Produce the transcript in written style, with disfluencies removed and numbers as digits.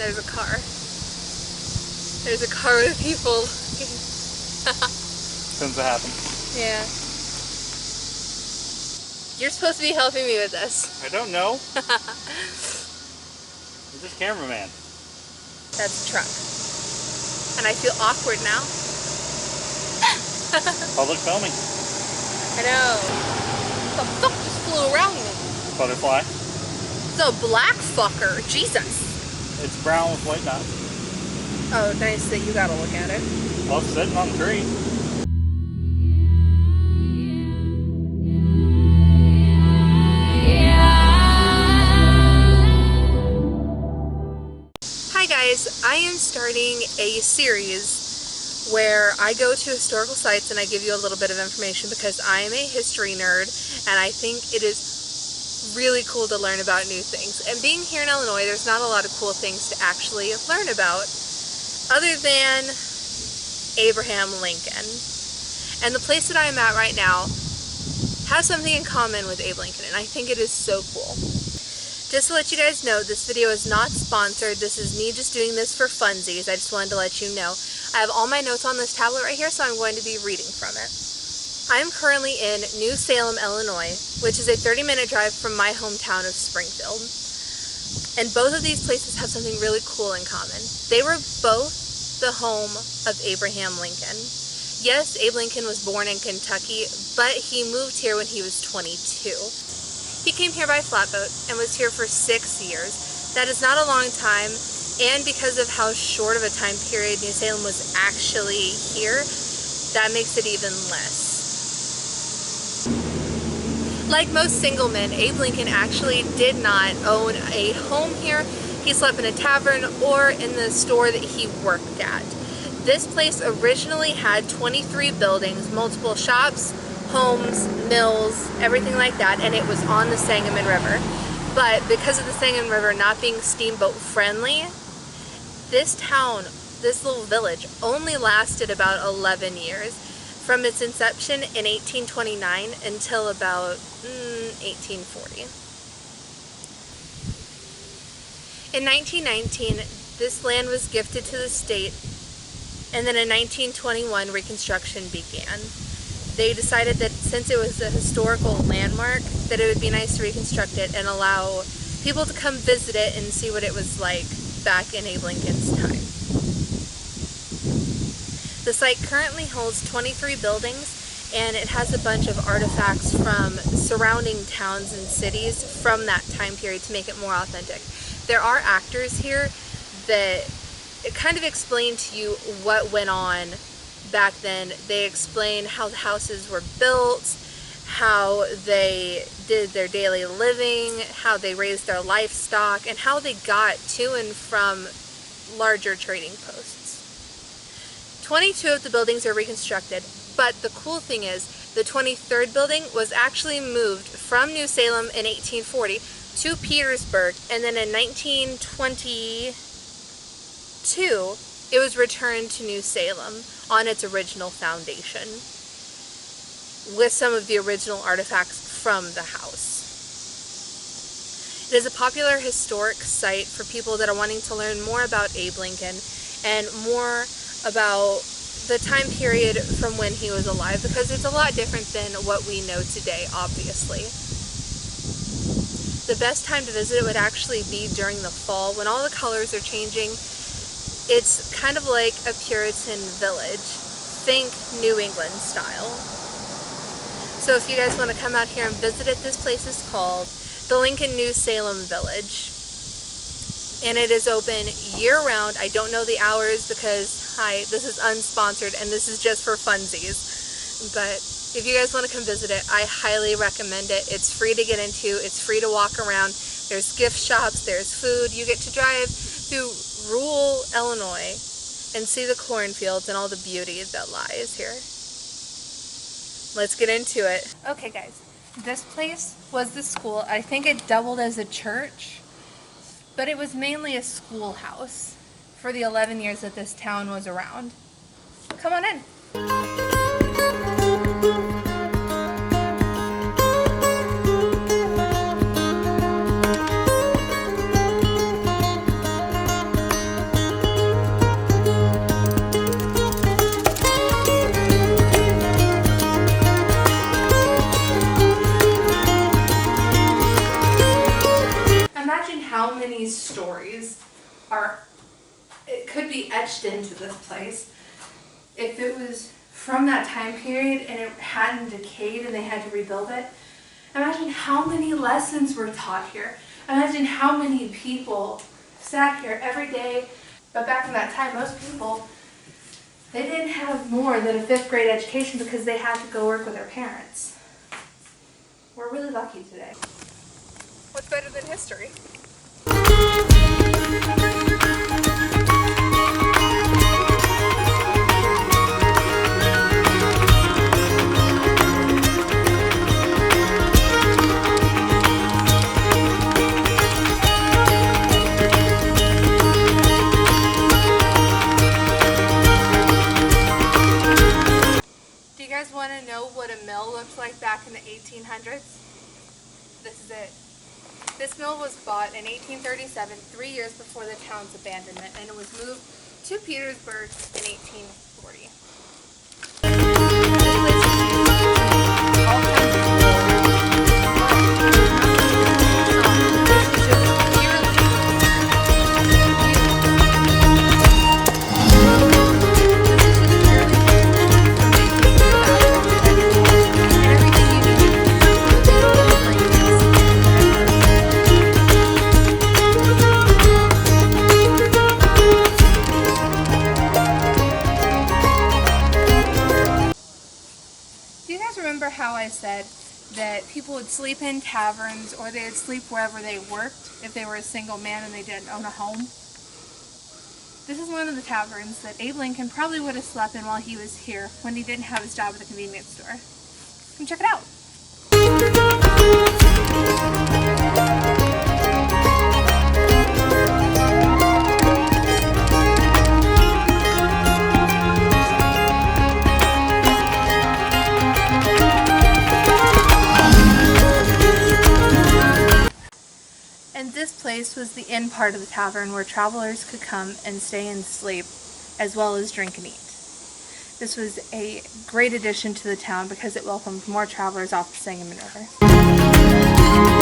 There's a car. There's a car with people. Since it happened. Yeah. You're supposed to be helping me with this. I don't know. You're just cameraman. That's a truck. And I feel awkward now. Public filming. I know. What the fuck just flew around me? Butterfly. It's a black fucker. Jesus. It's brown with white dots. Oh, nice that you gotta look at it. Well, it's sitting on the tree. Hi guys, I am starting a series where I go to historical sites and I give you a little bit of information because I am a history nerd and I think it is really cool to learn about new things. And being here in Illinois, there's not a lot of cool things to actually learn about other than Abraham Lincoln. And the place that I am at right now has something in common with Abe Lincoln, and I think it is so cool. Just to let you guys know, this video is not sponsored. This is me just doing this for funsies. I just wanted to let you know. I have all my notes on this tablet right here, so I'm going to be reading from it. I am currently in New Salem, Illinois, which is a 30-minute drive from my hometown of Springfield. And both of these places have something really cool in common. They were both the home of Abraham Lincoln. Yes, Abe Lincoln was born in Kentucky, but he moved here when he was 22. He came here by flatboat and was here for 6 years. That is not a long time, and because of how short of a time period New Salem was actually here, that makes it even less. Like most single men, Abe Lincoln actually did not own a home here. He slept in a tavern or in the store that he worked at. This place originally had 23 buildings, multiple shops, homes, mills, everything like that, and it was on the Sangamon River. But because of the Sangamon River not being steamboat friendly, this town, this little village, only lasted about 11 years. From its inception in 1829 until about 1840. In 1919, this land was gifted to the state, and then in 1921, Reconstruction began. They decided that since it was a historical landmark, that it would be nice to reconstruct it and allow people to come visit it and see what it was like back in Abe Lincoln's time. The site currently holds 23 buildings, and it has a bunch of artifacts from surrounding towns and cities from that time period to make it more authentic. There are actors here that kind of explain to you what went on back then. They explain how the houses were built, how they did their daily living, how they raised their livestock, and how they got to and from larger trading posts. 22 of the buildings are reconstructed, but the cool thing is the 23rd building was actually moved from New Salem in 1840 to Petersburg, and then in 1922 it was returned to New Salem on its original foundation with some of the original artifacts from the house. It is a popular historic site for people that are wanting to learn more about Abe Lincoln and more about the time period from when he was alive, because it's a lot different than what we know today, obviously. The best time to visit it would actually be during the fall when all the colors are changing. It's kind of like a Puritan village. Think New England style. So if you guys want to come out here and visit it, this place is called the Lincoln New Salem Village. And it is open year-round. I don't know the hours because, hi, this is unsponsored and this is just for funsies. But if you guys want to come visit it, I highly recommend it. It's free to get into. It's free to walk around. There's gift shops. There's food. You get to drive through rural Illinois and see the cornfields and all the beauty that lies here. Let's get into it. Okay, guys. This place was the school. I think it doubled as a church, but it was mainly a schoolhouse for the 11 years that this town was around. Come on in. these stories it could be etched into this place. If it was from that time period and it hadn't decayed and they had to rebuild it, imagine how many lessons were taught here. Imagine how many people sat here every day. But back in that time, most people, they didn't have more than a 5th grade education because they had to go work with their parents. We're really lucky today. What's better than history? Do you guys want to know what a mill looked like back in the 1800s? This is it. This mill was bought in 1837, 3 years before the town's abandonment, and it was moved to Petersburg in 1840. Remember how I said that people would sleep in taverns or they would sleep wherever they worked if they were a single man and they didn't own a home? This is one of the taverns that Abe Lincoln probably would have slept in while he was here when he didn't have his job at the convenience store. Come check it out. And this place was the inn part of the tavern where travelers could come and stay and sleep, as well as drink and eat. This was a great addition to the town because it welcomed more travelers off the Sangamon River.